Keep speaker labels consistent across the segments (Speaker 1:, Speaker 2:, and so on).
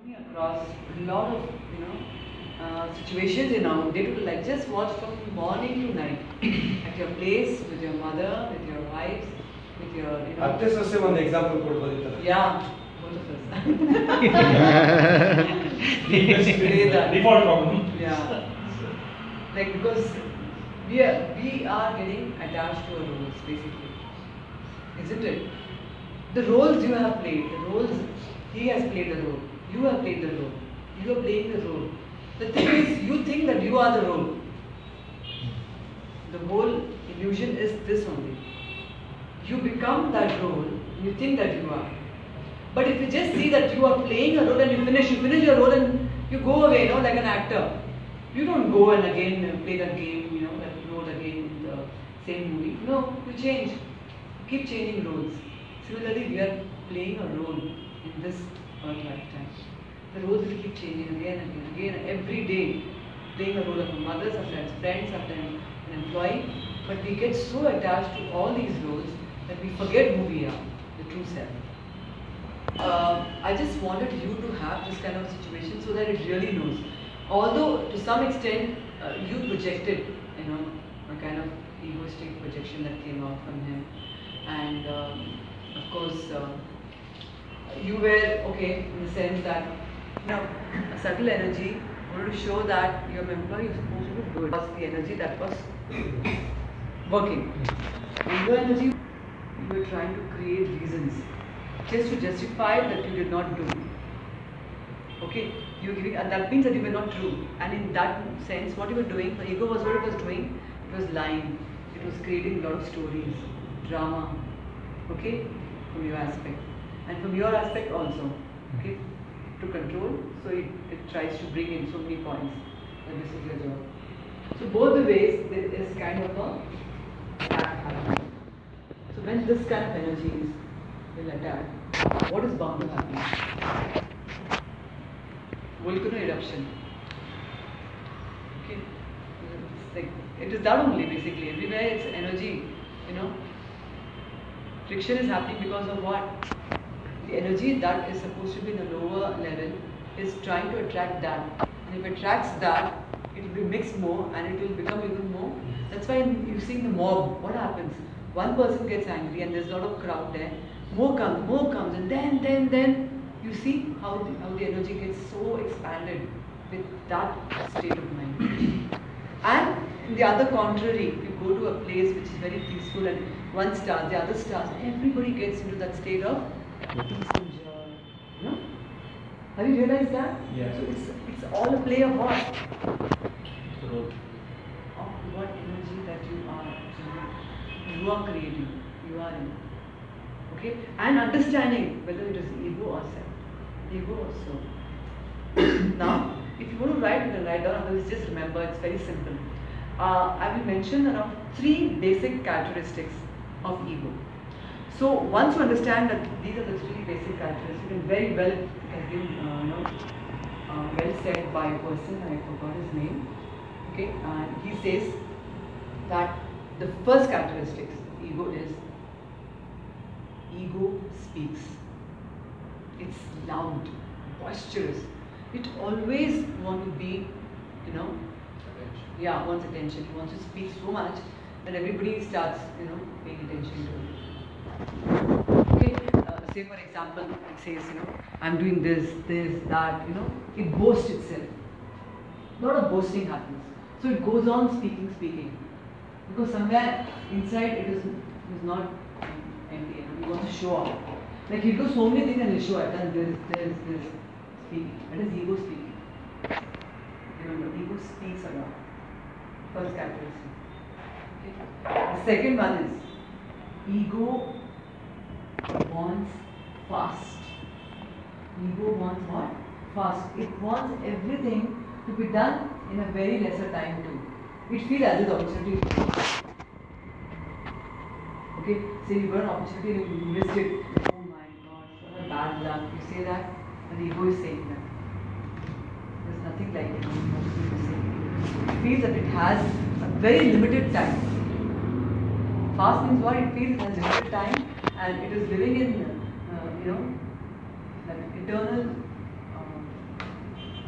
Speaker 1: coming across a lot of situations in our day-to-day life. Just watch from morning to night at your place, with your mother, with your wives, with your
Speaker 2: Just one example.
Speaker 1: Yeah, both of us.
Speaker 2: Default problem.
Speaker 1: Yeah, like because we are getting attached to our roles basically, isn't it? The roles you have played, the roles he has played the role, you have played the role, you are playing the role. The thing is, you think that you are the role. The whole illusion is this only. You become that role, you think that you are. But if you just see that you are playing a role and you finish your role and you go away, like an actor. You don't go and again play that game, that role again in the same movie. No, you change. You keep changing roles. Similarly, we are playing a role in this earth lifetime. The roles will keep changing again and again, every day. Playing a role of a mother, sometimes friends, sometimes an employee. But we get so attached to all these roles that we forget who we are, the true self. I just wanted you to have this kind of situation so that it really knows. Although to some extent you projected, a kind of egoistic projection that came out from him, and of course you were okay in the sense that a subtle energy wanted to show that your employee is supposed to be good. It was the energy that was working. In your energy, you were trying to create reasons just to justify that you did not do. Okay, you were giving, and that means that you were not true. And in that sense, what you were doing, the ego was what it was doing. It was lying. It was creating a lot of stories, drama. Okay, from your aspect, and from your aspect also. Okay, to control. So it tries to bring in so many points. And this is your job. So both the ways there is kind of a attack happening. So when this kind of energy will attack, what is bound to happen? Volcano eruption. Okay, it's like it is that only basically. Everywhere it's energy. Friction is happening because of what? The energy that is supposed to be in a lower level is trying to attract that. And if it attracts that, it will be mixed more and it will become even more. That's why you see the mob, what happens? One person gets angry and there's a lot of crowd there. More comes, and then you see how the energy gets so expanded with that state of mind. And in the other contrary, if you go to a place which is very peaceful and one starts, the other starts, everybody gets into that state of peace and joy. Have you realized that?
Speaker 2: Yeah.
Speaker 1: So it's all a play of what?
Speaker 2: Role.
Speaker 1: Of what energy that you are creating, you are in. Okay? And understanding whether it is ego or self. Ego or soul. Now, if you want to write, you can write down, otherwise just remember, it's very simple. I will mention around 3 basic characteristics of ego. So once you understand that these are the 3 basic characteristics, and very well it has been well said by a person, I forgot his name. Okay, and he says that the first characteristics ego is ego speaks. It's loud, boisterous. It always wants to be, wants attention. It wants to speak so much that everybody starts, paying attention to it. Okay, say for example, it says, I'm doing this, that, it boasts itself. A lot of boasting happens. So it goes on speaking. Because somewhere inside it is not empty. He wants to show off. Like he'll do so many things and he'll show I've done this, speaking. That is ego speaking. Remember, ego speaks a lot. First characteristic. Okay. The second one is ego wants fast. Ego wants what? Fast. It wants everything to be done in a very lesser time too. It feels as if the opportunity. Okay, say you got an opportunity and you missed it. Oh my God, what a bad luck. You say that, and the ego is saying that. There's nothing like it. It feels that it has a very limited time. Fast means what? It feels it has limited time and it is living in, that eternal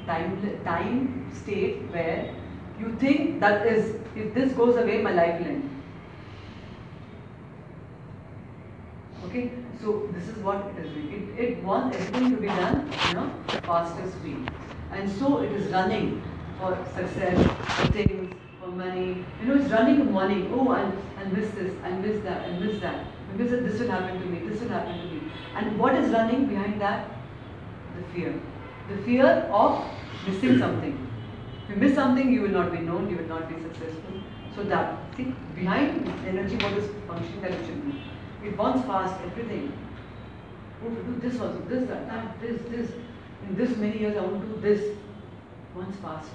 Speaker 1: time state where you think that is, if this goes away, my life will end. Okay, so this is what it is doing. It wants everything to be done in a faster speed, and so it is running for success, for things, for money. It's running in morning. Oh, I'll miss this, I'll miss that, I'll miss that. Because this will happen to me, this will happen to me. And what is running behind that? The fear. The fear of missing something. If you miss something, you will not be known, you will not be successful. So that, see, behind energy, what is functioning that it should be. It wants fast, everything. Oh, to do this also, this, that, this. In this many years, I want to do this. It wants fast.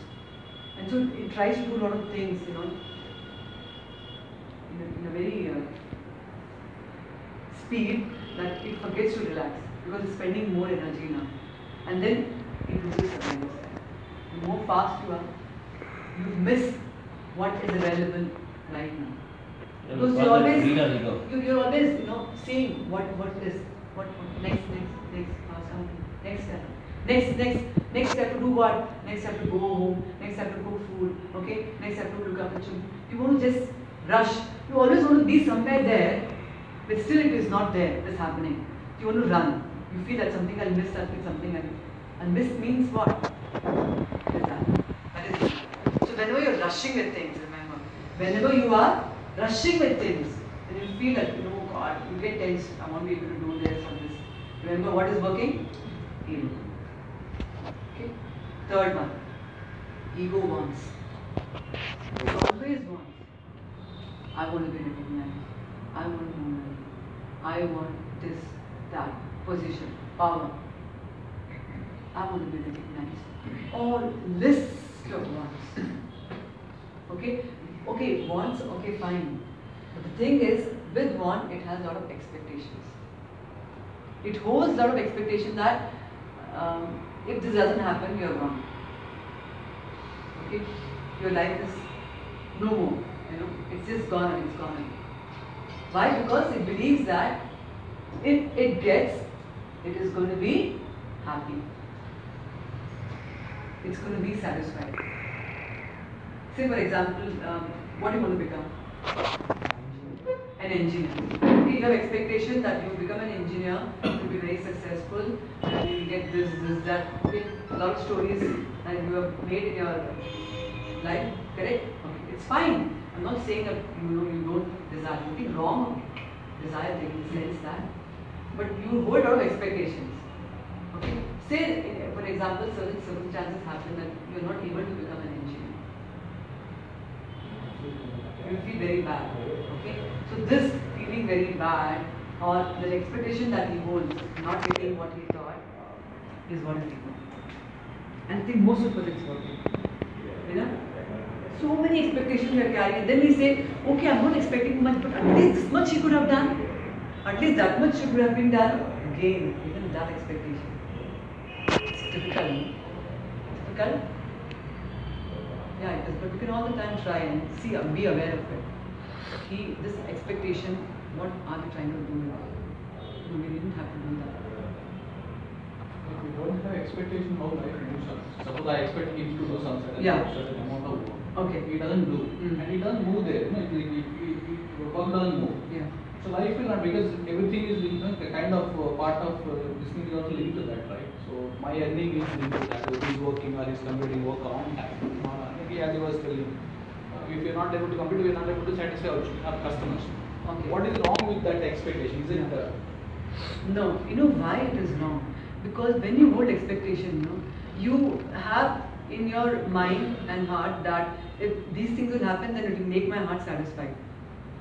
Speaker 1: And so it tries to do a lot of things, in a very speed that it forgets to relax because it's spending more energy now. And then it loses awareness. The more fast you are, you miss what is available right now. Because you're always seeing what next step. Next step to do what? Next step to go home, next step to cook food, okay? Next step to look up the children. You want to just rush. You always want to be somewhere there, but still it is not there, it is happening. You want to run. You feel that something I'll miss, and miss means what? It is that is it. So whenever you're rushing with things, remember, whenever you are rushing with things, and you feel that, oh God, you get tense, I won't be able to do this or this. Remember what is working? Ego. Okay? Third one. Ego wants. It always wants. I want to be recognized. I want money. I want this, that, position, power. I want to be recognized. All lists of wants. Okay? Okay, wants, okay, fine. But the thing is, with want, it has a lot of expectations. It holds a lot of expectation that if this doesn't happen, you are wrong. Okay? Your life is no more. It's just gone and it's gone. Why? Because it believes that if it gets, it is going to be happy. It's going to be satisfied. Say for example, what do you want to become? An engineer. Okay, you have expectation that you become an engineer, you'll be very successful, and you'll get this, that. Okay, a lot of stories that you have made in your life, correct? Okay, it's fine. I'm not saying that you don't desire. Nothing wrong desire in the sense that, but you hold a lot of expectations. Okay, say for example, certain circumstances happen that you're not able to become an engineer. You feel very bad. Okay, so this feeling very bad or the expectation that he holds, not getting what he thought, is what is ego. And I think most of it is working. So many expectations we are carrying, and then we say, okay, I'm not expecting much, but at least this much he could have done. At least that much should have been done. Again, even that expectation. It's difficult. Difficult? Yeah, it is. But we can all the time try and see and be aware of it. This expectation, what are we trying to do with it? We didn't have to do that.
Speaker 2: If we don't have expectation, how life moves on. Suppose I expect him to do something, certain amount of work.
Speaker 1: Okay.
Speaker 2: He doesn't do, and he doesn't move there. Work doesn't move.
Speaker 1: Yeah.
Speaker 2: So life will not, because everything is the kind of part of this thing is also linked to that, right? So my earning is linked to that. Whether he's working or he's completing work on time. Maybe as he was telling, if you're not able to complete, we're not able to satisfy our customers.
Speaker 1: Okay.
Speaker 2: What is wrong with that expectation? Is it?
Speaker 1: No. You know why it is wrong? Because when you hold expectation, you have in your mind and heart that if these things will happen, then it will make my heart satisfied.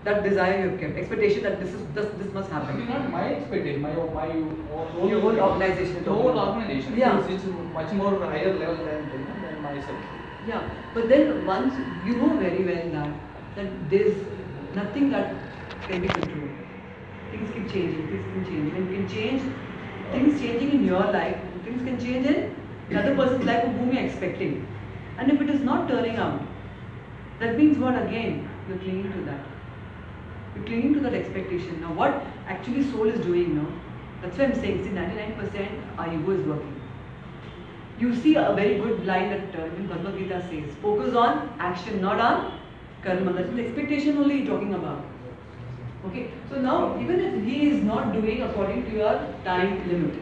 Speaker 1: That desire you have kept, expectation that this must happen.
Speaker 2: It's not my expectation, my
Speaker 1: your whole organization.
Speaker 2: The whole organization.
Speaker 1: Yeah.
Speaker 2: It's much more higher level than myself.
Speaker 1: Yeah, but then once you know very well that there is nothing that can be controlled. Things keep changing, things can change. When you can change, things changing in your life, things can change in another person's life of whom you are expecting. And if it is not turning out, that means what again? You're clinging to that. You're clinging to that expectation. Now what actually soul is doing now, that's why I'm saying, see 99% our ego is working. You see a very good line that even Bhagavad Gita says, focus on action, not on karma. That's the expectation only talking about. Okay, so now even if he is not doing according to your time limit,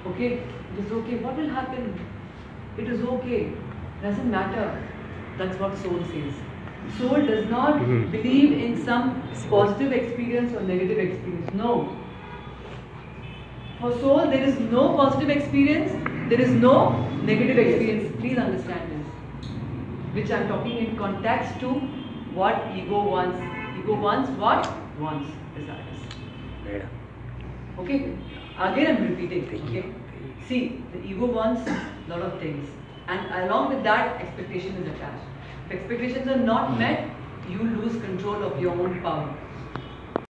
Speaker 1: okay, it is okay. What will happen? It is okay. Doesn't matter. That's what soul says. Soul does not believe in some positive experience or negative experience. No. For soul, there is no positive experience, there is no negative experience. Please understand this. Which I am talking in context to what ego wants. Ego wants what? Wants, desires. Okay? Again I am repeating. Okay? See, the ego wants a lot of things. And along with that, expectation is attached. If expectations are not met, you lose control of your own power.